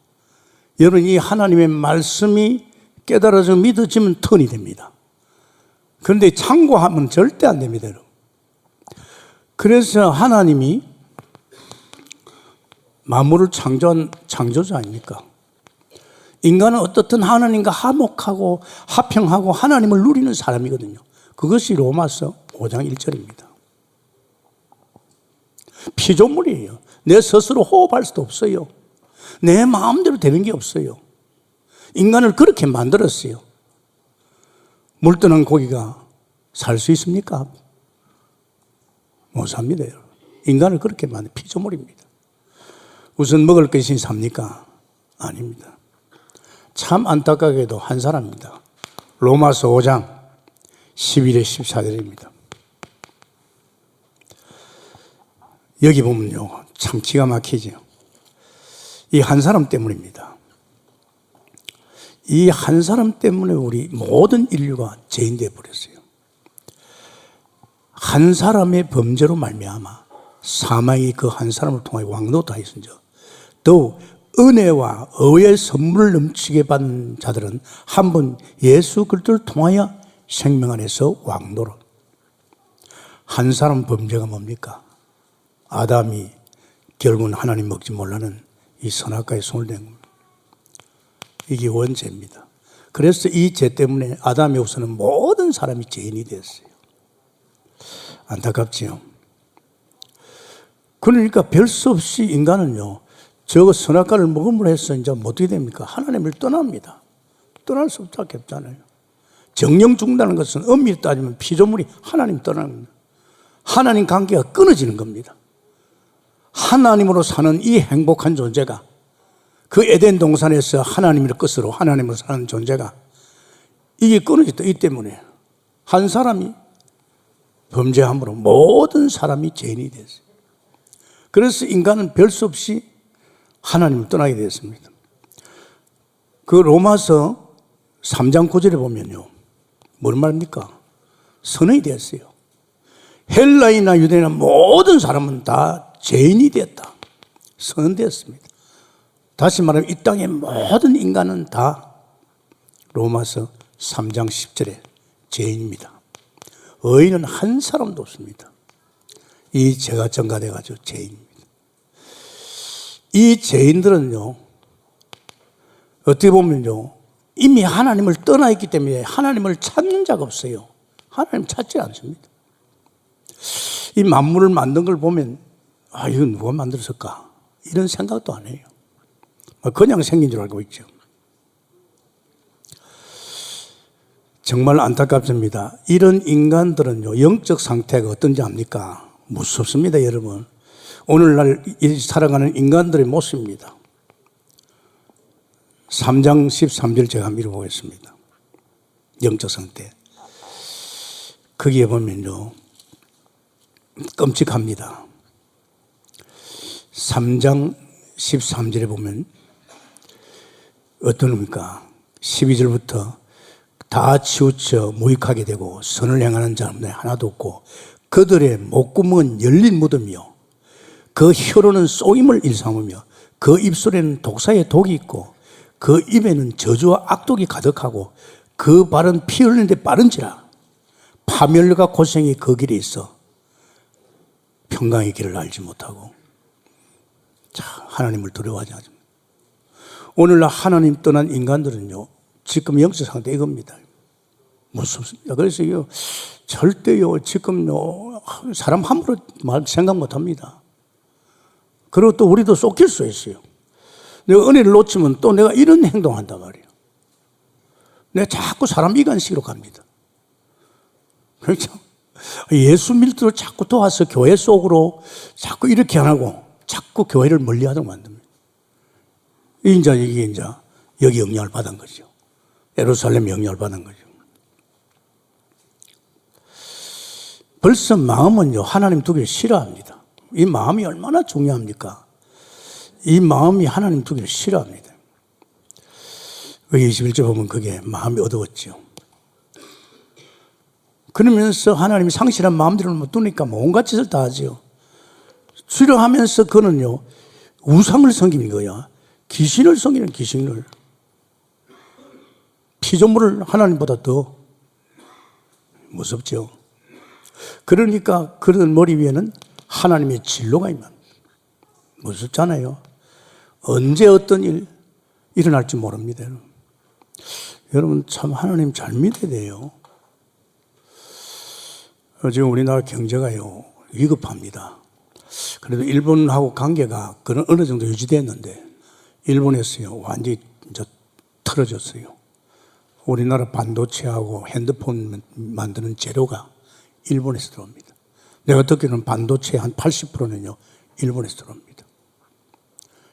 여러분, 이 하나님의 말씀이 깨달아져 믿어지면 턴이 됩니다. 그런데 참고하면 절대 안 됩니다, 여러분. 그래서 하나님이 만물을 창조한 창조자 아닙니까? 인간은 어떻든 하나님과 화목하고 화평하고 하나님을 누리는 사람이거든요. 그것이 로마서 5장 1절입니다. 피조물이에요. 내 스스로 호흡할 수도 없어요. 내 마음대로 되는 게 없어요. 인간을 그렇게 만들었어요. 물 뜨는 고기가 살 수 있습니까? 못 삽니다, 여러분. 인간을 그렇게 만든 피조물입니다. 우선 먹을 것이 삽니까? 아닙니다. 참 안타깝게도 한 사람입니다. 로마서 5장 11에 14절입니다. 여기 보면요, 참 기가 막히죠. 이 한 사람 때문입니다. 이 한 사람 때문에 우리 모든 인류가 죄인 되어 버렸어요. 한 사람의 범죄로 말미암아 사망이 그 한 사람을 통하여 왕노하였은즉 더욱 은혜와 의의 선물을 넘치게 받은 자들은 한 번 예수 그리스도를 통하여 생명 안에서 왕노로. 한 사람 범죄가 뭡니까? 아담이 결국은 하나님 먹지 몰라는 이 선악과에 손을 댄 겁니다. 이게 원죄입니다. 그래서 이 죄 때문에 아담에 우선은 모든 사람이 죄인이 됐어요. 안타깝지요. 그러니까 별 수 없이 인간은요, 저거 선악과를 먹음으로 해서 이제 어떻게 됩니까? 하나님을 떠납니다. 떠날 수밖에 없잖아요. 정령 죽는다는 것은 엄밀히 따지면 피조물이 하나님 떠나는 겁니다. 하나님 관계가 끊어지는 겁니다. 하나님으로 사는 이 행복한 존재가, 그 에덴 동산에서 하나님의 끝으로 하나님으로 사는 존재가 이게 끊어졌다. 이 때문에 한 사람이 범죄함으로 모든 사람이 죄인이 됐어요. 그래서 인간은 별 수 없이 하나님을 떠나게 되었습니다. 그 로마서 3장 9절에 보면요, 뭘 말합니까? 선언이 되었어요. 헬라인이나 유대인이나 모든 사람은 다 죄인이 되었다. 선언되었습니다. 다시 말하면 이 땅의 모든 인간은 다 로마서 3장 10절에 죄인입니다. 의인은 한 사람도 없습니다. 이 죄가 전가돼가지고 죄인입니다. 이 죄인들은요, 어떻게 보면요, 이미 하나님을 떠나 있기 때문에 하나님을 찾는 자가 없어요. 하나님 찾지 않습니다. 이 만물을 만든 걸 보면, 아, 이건 누가 만들었을까? 이런 생각도 안 해요. 그냥 생긴 줄 알고 있죠. 정말 안타깝습니다. 이런 인간들은요, 영적 상태가 어떤지 압니까? 무섭습니다, 여러분. 오늘날 살아가는 인간들의 모습입니다. 3장 13절 제가 한번 읽어보겠습니다. 영적 상태. 거기에 보면요, 끔찍합니다. 3장 13절에 보면 어떤 겁니까? 12절부터 다 치우쳐 무익하게 되고 선을 행하는 자는 하나도 없고 그들의 목구멍은 열린 무덤이요 그 혀로는 쏘임을 일삼으며 그 입술에는 독사의 독이 있고 그 입에는 저주와 악독이 가득하고 그 발은 피 흘리는데 빠른지라 파멸과 고생이 그 길에 있어 평강의 길을 알지 못하고. 자, 하나님을 두려워하지 않습니다. 오늘날 하나님 떠난 인간들은요, 지금 영적 상태 이겁니다. 무섭습니다. 그래서 이거 절대요, 지금요, 사람 함부로 말 생각 못 합니다. 그리고 또 우리도 쏟길 수 있어요. 내가 은혜를 놓치면 또 내가 이런 행동한단 말이에요. 내가 자꾸 사람 이간식으로 갑니다. 그렇죠? 예수 믿도록 자꾸 도와서 교회 속으로 자꾸 이렇게 안 하고 자꾸 교회를 멀리 하도록 만듭니다. 이게 이제 여기 영향을 받은 거죠. 예루살렘 영향을 받은 거죠. 벌써 마음은요, 하나님 두기를 싫어합니다. 이 마음이 얼마나 중요합니까? 이 마음이 하나님 두기를 싫어합니다. 21절 보면 그게 마음이 어두웠죠. 그러면서 하나님이 상실한 마음대로 못 두니까 온갖 짓을 다 하죠. 수련하면서 그는요, 우상을 섬기는 거야. 귀신을 섬기는 귀신을. 피조물을 하나님보다 더 무섭죠. 그러니까 그런 머리 위에는 하나님의 진로가 임합니다. 무섭잖아요. 언제 어떤 일 일어날지 모릅니다. 여러분 참 하나님 잘 믿어야 돼요. 지금 우리나라 경제가요 위급합니다. 그래도 일본하고 관계가 그런 어느 정도 유지됐는데 일본에서요 완전히 이제 틀어졌어요. 우리나라 반도체하고 핸드폰 만드는 재료가 일본에서 들어옵니다. 내가 듣기로는 반도체 한 80%는요 일본에서 들어옵니다.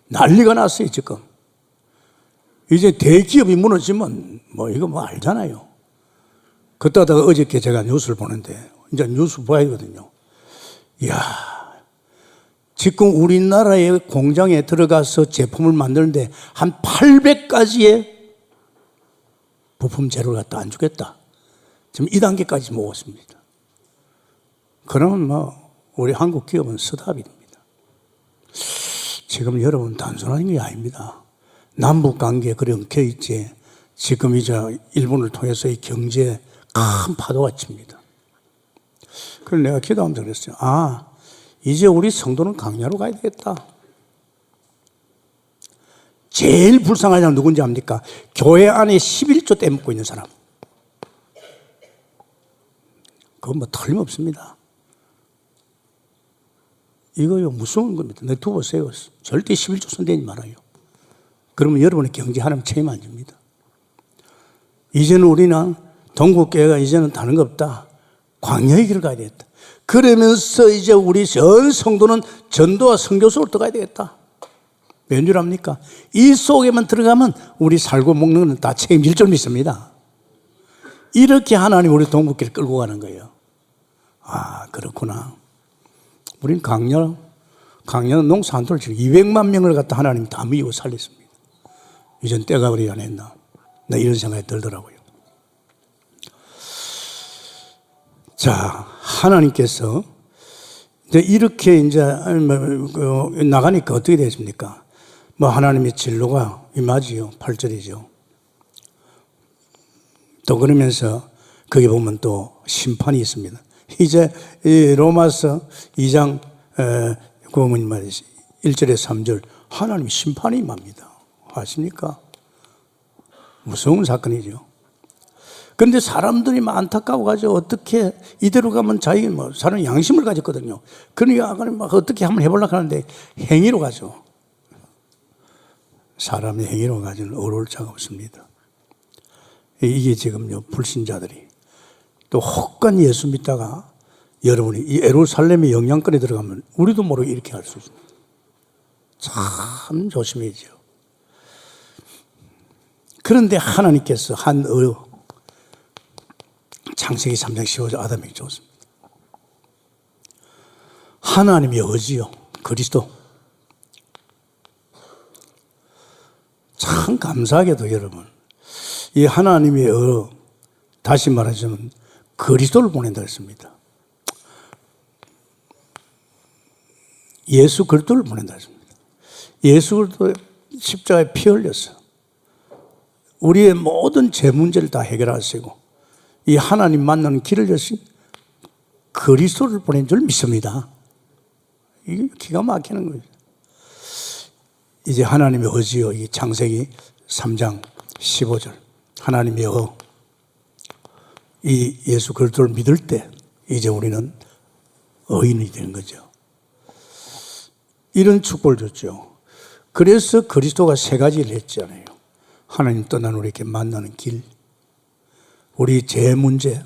난리가 났어요 지금. 이제 대기업이 무너지면 뭐 이거 뭐 알잖아요. 그때다가 어저께 제가 뉴스를 보는데 이제 뉴스 봐야 되거든요. 이야, 지금 우리나라의 공장에 들어가서 제품을 만드는데 한 800가지의 부품 재료를 갖다 안 주겠다. 지금 이 단계까지 모았습니다. 그러면 뭐 우리 한국 기업은 스탑입니다. 지금 여러분 단순한 게 아닙니다. 남북 관계에 그래 엉켜 있지. 지금 이제 일본을 통해서 이 경제에 큰 파도가 칩니다. 그래서 내가 기도하면서 그랬어요. 아, 이제 우리 성도는 강야로 가야 되겠다. 제일 불쌍한 사람 누군지 압니까? 교회 안에 11조 떼먹고 있는 사람. 그건 뭐 틀림없습니다. 이거요 무서운 겁니다. 내 두고 보세요. 절대 11조 손대지 말아요. 그러면 여러분의 경제 하나님 책임 안 집니다. 이제는 우리는 동국교회가 이제는 다른 거 없다. 광야의 길을 가야 되겠다. 그러면서 이제 우리 전 성도는 전도와 선교수로 들어가야 되겠다. 왠 줄 압니까? 이 속에만 들어가면 우리 살고 먹는 건 다 책임질 줄 믿습니다. 이렇게 하나님 우리 동국교회를 끌고 가는 거예요. 아, 그렇구나. 우린 강야는 농사 한 돌 200만 명을 갖다 하나님 다 미고 살렸습니다. 이젠 때가 그리 안 했나. 나 이런 생각이 들더라고요. 자, 하나님께서 이제 이렇게 이제 나가니까 어떻게 되십니까? 뭐 하나님의 진로가 임하지요. 8절이죠. 또 그러면서 거기 보면 또 심판이 있습니다. 이제 이 로마서 2장 그 보면 말이지 1절에서 3절 하나님의 심판이 임합니다. 아십니까? 무서운 사건이죠. 그런데 사람들이 막 안타까워 가지고 어떻게 이대로 가면 자기 뭐 사람 양심을 가졌거든요. 그러니까 막 어떻게 한번 해보려고 하는데 행위로 가죠. 사람의 행위로 가지는 어려울 자가 없습니다. 이게 지금요 불신자들이 또 혹간 예수 믿다가 여러분이 이 예루살렘의 영향권에 들어가면 우리도 모르게 이렇게 할 수 있습니다. 참 조심해야죠. 그런데 하나님께서 한 창세기 3장 15절 아담에게 줬습니다. 하나님의 의지요. 그리스도. 참 감사하게도 여러분 이 하나님의 다시 말하자면 그리스도를 보낸다 했습니다. 예수 그리스도를 보낸다 했습니다. 예수 그리스도 십자가에 피 흘렸어. 우리의 모든 죄 문제를 다 해결하시고 이 하나님 만나는 길을 여신 그리스도를 보낸 줄 믿습니다. 이게 기가 막히는 거예요. 이제 하나님의 의지요. 이 창세기 3장 15절 하나님의 이 예수 그리스도를 믿을 때 이제 우리는 의인이 되는 거죠. 이런 축복을 줬죠. 그래서 그리스도가 세 가지를 했잖아요. 하나님 떠난 우리에게 만나는 길, 우리 죄 문제,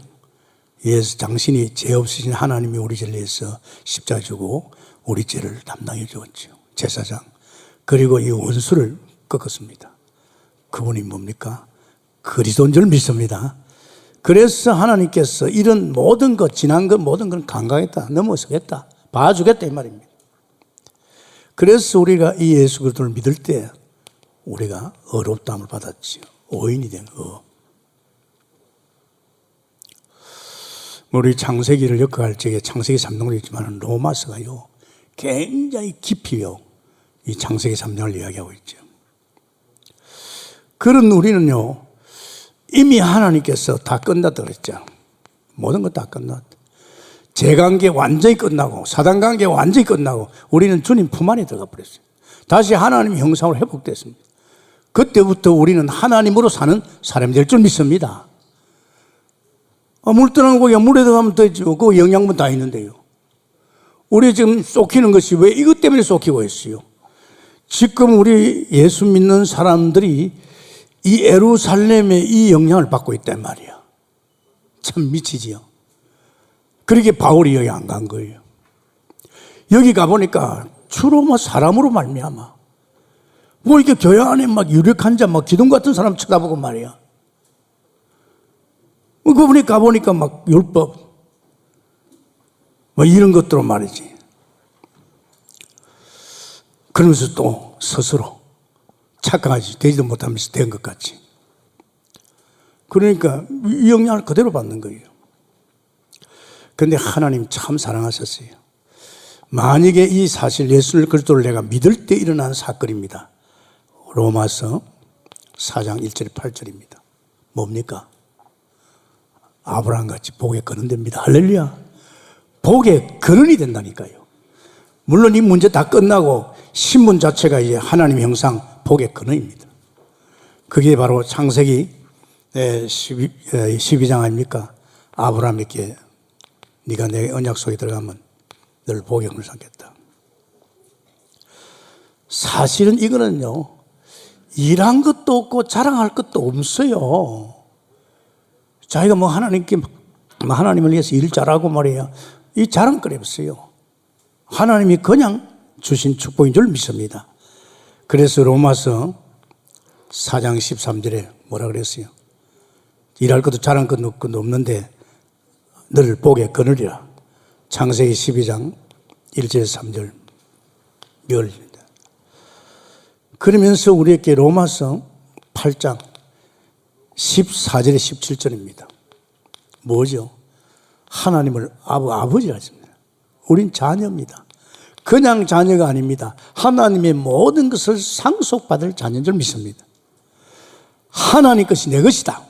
예수 당신이 죄 없으신 하나님이 우리 죄를 위해서 십자가 주고 우리 죄를 담당해 주었죠. 제사장. 그리고 이 원수를 꺾었습니다. 그분이 뭡니까? 그리스도인 줄 믿습니다. 그래서 하나님께서 이런 모든 것, 지난 것 모든 걸 감당하겠다, 넘어서겠다, 봐주겠다 이 말입니다. 그래서 우리가 이 예수 그리스도를 믿을 때 우리가 의롭다함을 받았지요. 의인이 된 우리 창세기를 엮어갈 적에 창세기 3장도 있지만 로마서가요 굉장히 깊이요 이 창세기 3장을 이야기하고 있죠. 그런 우리는요 이미 하나님께서 다 끝났다 그랬죠. 모든 것 다 끝났다. 죄관계 완전히 끝나고 사단관계 완전히 끝나고 우리는 주님 품 안에 들어가 버렸어요. 다시 하나님 형상으로 회복됐습니다. 그때부터 우리는 하나님으로 사는 사람이 될 줄 믿습니다. 물 떠나는 고기가 물에 들어가면 되죠. 그 영양분 다 있는데요. 우리 지금 쏟기는 것이 왜 이것 때문에 쏟기고 있어요? 지금 우리 예수 믿는 사람들이 이 예루살렘의 이 영향을 받고 있단 말이야. 참 미치지요. 그렇게 바울이 여기 안 간 거예요. 여기 가보니까 주로 뭐 사람으로 말미암아 뭐 이렇게 교회 안에 막 유력한 자 막 기둥 같은 사람 쳐다보고 말이야. 그분이 가보니까 막 율법 뭐 이런 것들로 말이지. 그러면서 또 스스로 착각하지 되지도 못하면서 된 것 같이. 그러니까 이 영향을 그대로 받는 거예요. 그런데 하나님 참 사랑하셨어요. 만약에 이 사실 예수 그리스도를 내가 믿을 때 일어난 사건입니다. 로마서 4장 1절 8절입니다. 뭡니까? 아브라함같이 복의 근원됩니다. 할렐루야. 복의 근원이 된다니까요. 물론 이 문제 다 끝나고 신분 자체가 이제 하나님 형상 복의 근원입니다. 그게 바로 창세기 12장 아닙니까? 아브라함에게 네가 내 언약 속에 들어가면 널 복의 근원을 삼겠다. 사실은 이거는요, 일한 것도 없고 자랑할 것도 없어요. 자기가 뭐 하나님을 위해서 일 잘하고 말이야. 이 자랑거리 없어요. 하나님이 그냥 주신 축복인 줄 믿습니다. 그래서 로마서 4장 13절에 뭐라 그랬어요? 일할 것도 자랑 것도 없는데 너를 복의 근원이라. 창세기 12장 1절 3절 멸입니다. 그러면서 우리에게 로마서 8장 14절에 17절입니다. 뭐죠? 하나님을 아버지라 하십니다. 우린 자녀입니다. 그냥 자녀가 아닙니다. 하나님의 모든 것을 상속받을 자녀인 줄 믿습니다. 하나님 것이 내 것이다.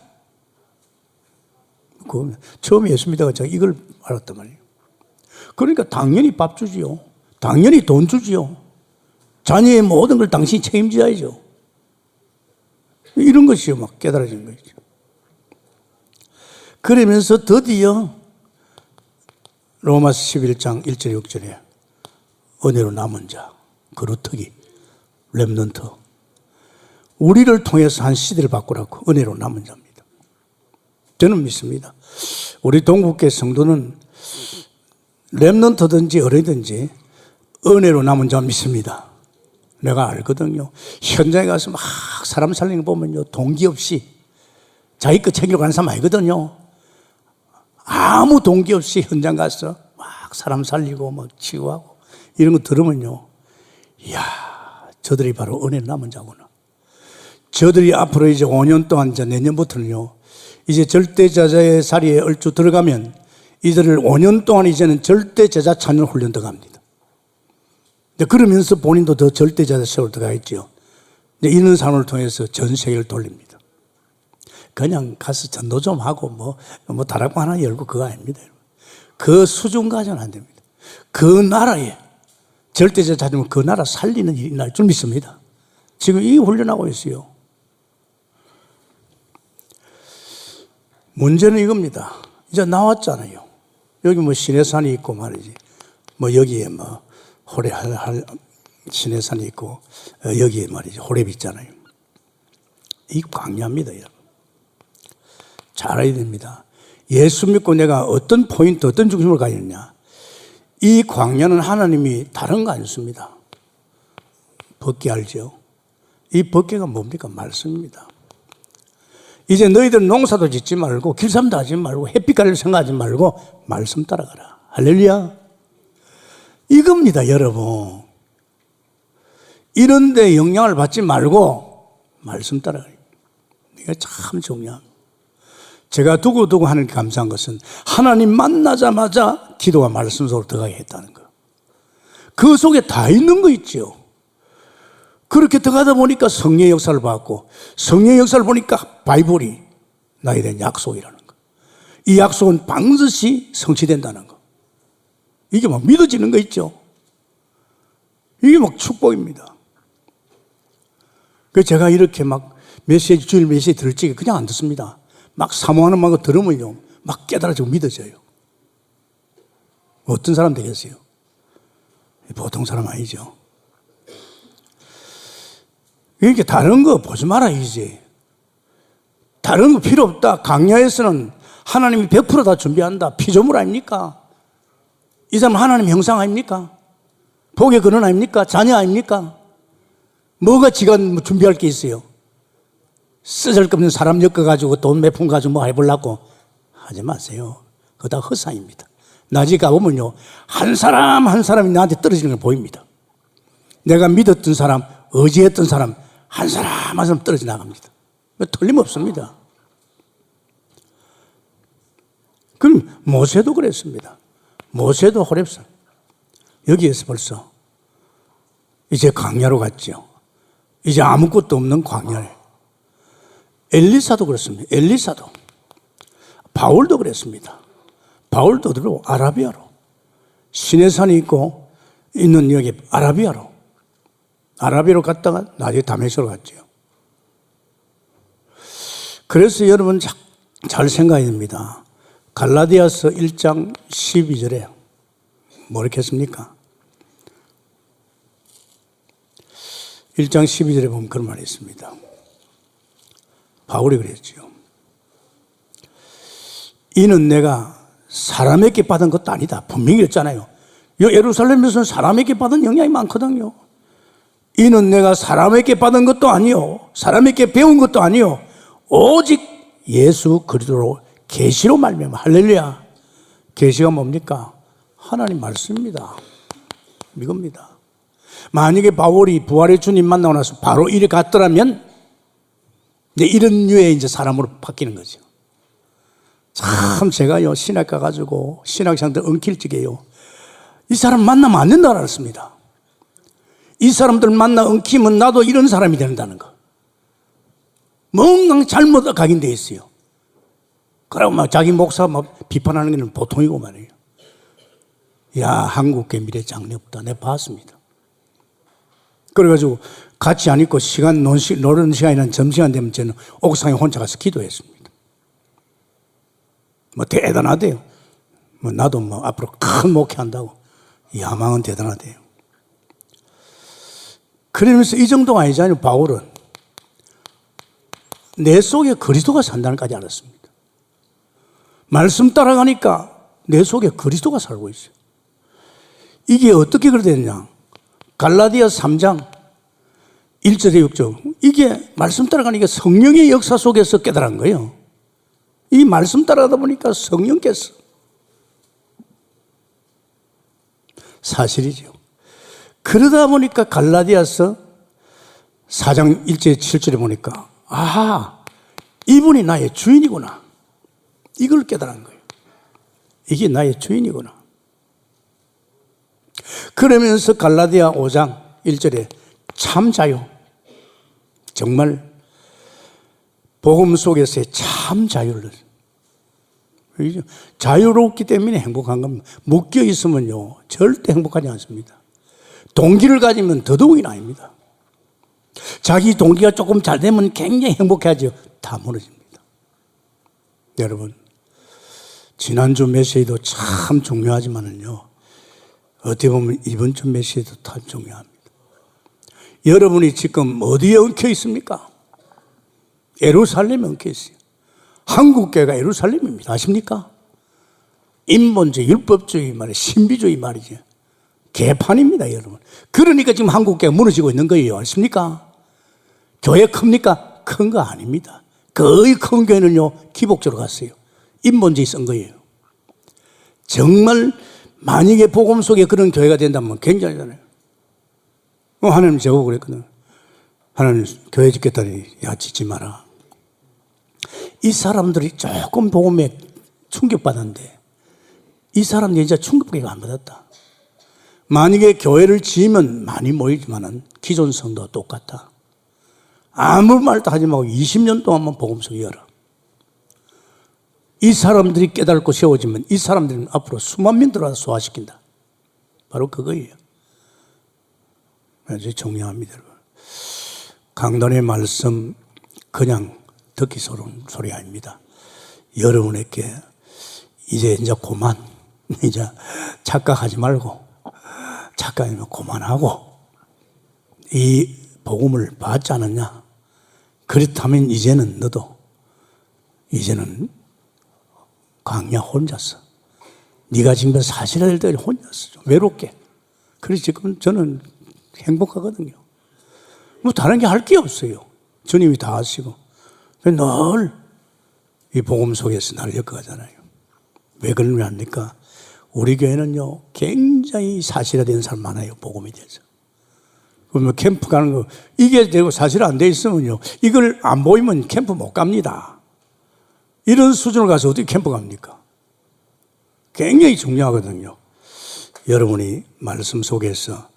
처음에 예수 믿다가 제가 이걸 알았단 말이에요. 그러니까 당연히 밥 주지요. 당연히 돈 주지요. 자녀의 모든 걸 당신이 책임져야죠. 이런 것이 막 깨달아진 거죠. 그러면서 드디어 로마서 11장 1절 6절에 은혜로 남은 자, 그루터기, 렘넌트, 우리를 통해서 한 시대를 바꾸라고 은혜로 남은 자입니다. 저는 믿습니다. 우리 동국계 성도는 렘넌트든지 어디든지 은혜로 남은 자 믿습니다. 내가 알거든요. 현장에 가서 막 사람 살리는 거 보면요, 동기 없이 자기 거 챙기러 가는 사람 아니거든요. 아무 동기 없이 현장 가서 막 사람 살리고 막 치유하고 이런 거 들으면요, 이야, 저들이 바로 은혜 남은 자구나. 저들이 앞으로 이제 5년 동안 이제 내년부터는요, 이제 절대제자의 자리에 얼추 들어가면 이들을 5년 동안 이제는 절대제자 찬양 훈련 들어갑니다. 그러면서 본인도 더 절대제자 세월 들어가겠죠. 이런 삶을 통해서 전 세계를 돌립니다. 그냥 가서 전도 좀 하고 뭐 다락방 하나 열고 그거 아닙니다. 그 수준 가져는 안 됩니다. 그 나라에 절대제자 찾으면 그 나라 살리는 일이 날 줄 믿습니다. 지금 이 훈련하고 있어요. 문제는 이겁니다. 이제 나왔잖아요. 여기 뭐 시내산이 있고 말이지. 뭐 여기에 뭐 시내산이 있고 여기에 말이지 호렙이 있잖아요. 이 광야입니다, 여러분. 잘 알아야 됩니다. 예수 믿고 내가 어떤 포인트, 어떤 중심을 가졌냐. 이 광야는 하나님이 다른 거 아니었습니다. 법궤 알죠? 이 법궤가 뭡니까? 말씀입니다. 이제 너희들 농사도 짓지 말고 길쌈도 하지 말고 햇빛 가릴 생각하지 말고 말씀 따라가라. 할렐루야. 이겁니다, 여러분. 이런데 영향을 받지 말고 말씀 따라가라. 이게 참 중요합니다. 제가 두고두고 하는 감사한 것은 하나님 만나자마자 기도가 말씀 속으로 들어가게 했다는 거. 그 속에 다 있는 거 있죠. 그렇게 들어가다 보니까 성령의 역사를 봤고 성령의 역사를 보니까 바이블이 나에 대한 약속이라는 거. 이 약속은 반드시 성취된다는 거. 이게 막 믿어지는 거 있죠. 이게 막 축복입니다. 그래서 제가 이렇게 막 메시지, 주일 메시지 들을 적에 그냥 안 듣습니다. 막 사모하는 막 들으면요, 막 깨달아지고 믿어져요. 어떤 사람 되겠어요? 보통 사람 아니죠. 이렇게 다른 거 보지 마라, 이제. 다른 거 필요 없다. 강야에서는 하나님이 100% 다 준비한다. 피조물 아닙니까? 이 사람 하나님 형상 아닙니까? 복의 근원 아닙니까? 자녀 아닙니까? 뭐가 지가 준비할 게 있어요? 쓰잘데없는 사람 엮어가지고 돈 몇 푼 가지고 뭐 해보려고 하지 마세요. 그거 다 허상입니다. 나중에 가보면요, 한 사람 한 사람이 나한테 떨어지는 걸 보입니다. 내가 믿었던 사람, 의지했던 사람, 한 사람 한 사람 떨어져 나갑니다. 틀림없습니다. 그럼 모세도 그랬습니다. 모세도 호렙산 여기에서 벌써 이제 광야로 갔죠. 이제 아무것도 없는 광야에. 엘리사도 그렇습니다. 엘리사도. 바울도 그랬습니다. 바울도 들어 아라비아로. 시내산이 있고 있는 여기 아라비아로 갔다가 나중에 다메섹으로 갔죠. 그래서 여러분 잘 생각해야 됩니다. 갈라디아서 1장 12절에 뭐렇게 했습니까? 1장 12절에 보면 그런 말이 있습니다. 바울이 그랬죠. 이는 내가 사람에게 받은 것도 아니다. 분명히 했잖아요. 예루살렘에서는 사람에게 받은 영향이 많거든요. 이는 내가 사람에게 받은 것도 아니요, 사람에게 배운 것도 아니요, 오직 예수 그리스도로 계시로 말미암아. 할렐루야. 계시가 뭡니까? 하나님 말씀입니다. 이겁니다. 만약에 바울이 부활의 주님 만나고 나서 바로 이리 갔더라면 이제 이런 류의 이제 사람으로 바뀌는 거죠. 참 제가요, 신학 가가지고 신학생들 엉킬 적에요, 이 사람 만나면 안 된다고 알았습니다. 이 사람들 만나 엉키면 나도 이런 사람이 된다는 거. 뭔가 잘못 각인되어 있어요. 그러고 막 자기 목사 막 비판하는 게 보통이고 말이에요. 야, 한국계 미래 장래 없다. 내가 봤습니다. 그래가지고 같이 안 있고 시간 노는 시간이나 점심시간 되면 저는 옥상에 혼자 가서 기도했습니다. 뭐 대단하대요. 뭐 나도 뭐 앞으로 큰 목회한다고. 야망은 대단하대요. 그러면서 이 정도가 아니잖아요. 바울은 내 속에 그리스도가 산다는 까지 알았습니다. 말씀 따라가니까 내 속에 그리스도가 살고 있어요. 이게 어떻게 그렇게 됐냐? 갈라디아 3장 1절에 6절. 이게 말씀 따라가니까 성령의 역사 속에서 깨달은 거예요. 이 말씀 따라가다 보니까 성령께서. 사실이죠. 그러다 보니까 갈라디아서 4장 1절 7절에 보니까 아하, 이분이 나의 주인이구나. 이걸 깨달은 거예요. 이게 나의 주인이구나. 그러면서 갈라디아 5장 1절에 참 자유, 정말 복음 속에서의 참 자유를, 자유롭기 때문에 행복한 겁니다. 묶여 있으면요 절대 행복하지 않습니다. 동기를 가지면 더더욱이 아닙니다. 자기 동기가 조금 잘 되면 굉장히 행복해하죠. 다 무너집니다. 여러분, 지난주 메시지도 참 중요하지만은요, 어떻게 보면 이번 주 메시지도 참 중요합니다. 여러분이 지금 어디에 엉켜 있습니까? 예루살렘에 엉켜 있어요. 한국교회가 예루살렘입니다. 아십니까? 인본주의, 율법주의 말이에요. 신비주의 말이죠. 개판입니다, 여러분. 그러니까 지금 한국교회가 무너지고 있는 거예요. 아십니까? 교회 큽니까? 큰 거 아닙니다. 거의 큰 교회는요, 기복적으로 갔어요. 인본주의 쓴 거예요. 정말 만약에 복음 속에 그런 교회가 된다면 굉장하잖아요. 하나님 저보고 그랬거든. 하나님 교회 짓겠다니, 야, 짓지 마라. 이 사람들이 조금 복음에 충격받았는데 이 사람들이 진짜 충격받기가 안 받았다. 만약에 교회를 지으면 많이 모이지만은 기존 성도와 똑같다. 아무 말도 하지 말고 20년 동안만 복음 속에 열어. 이 사람들이 깨닫고 세워지면 이 사람들은 앞으로 수만 명 들어와서 소화시킨다. 바로 그거예요. 아주 중요합니다, 여러분. 강단의 말씀 그냥 듣기 좋은 소리 아닙니다. 여러분에게 이제 그만, 이제 착각하지 말고, 착각이면 그만하고, 이 복음을 받지 않았냐? 그렇다면 이제는 너도, 이제는 광야 혼자서, 네가 지금 사실을 때 혼자서 외롭게. 그래서 지금 저는 행복하거든요. 뭐 다른 게 할 게 없어요. 주님이 다 하시고. 늘 이 복음 속에서 나를 엮어가잖아요. 왜 그러냐니까 우리 교회는요 굉장히 사실화된 사람 많아요. 복음에 대해서. 그러면 캠프 가는 거 이게 되고 사실 안 돼 있으면요 이걸 안 보이면 캠프 못 갑니다. 이런 수준으로 가서 어떻게 캠프 갑니까? 굉장히 중요하거든요. 여러분이 말씀 속에서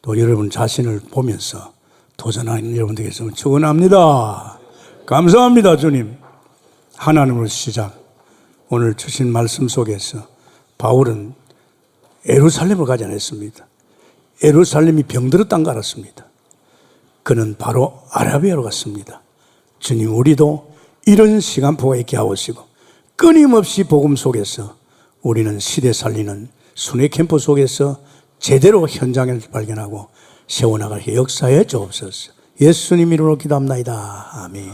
또 여러분 자신을 보면서 도전하는 여러분 되겠으면 축원합니다. 감사합니다, 주님. 하나님으로 시작. 오늘 주신 말씀 속에서 바울은 예루살렘을 가지 않았습니다. 예루살렘이 병들었다는 걸 알았습니다. 그는 바로 아라비아로 갔습니다. 주님, 우리도 이런 시간표가 있게 하시고 끊임없이 복음 속에서 우리는 시대 살리는 순회 캠프 속에서 제대로 현장을 발견하고 세워나갈 역사에 주옵소서. 예수님 이름으로 기도합나이다. 아멘.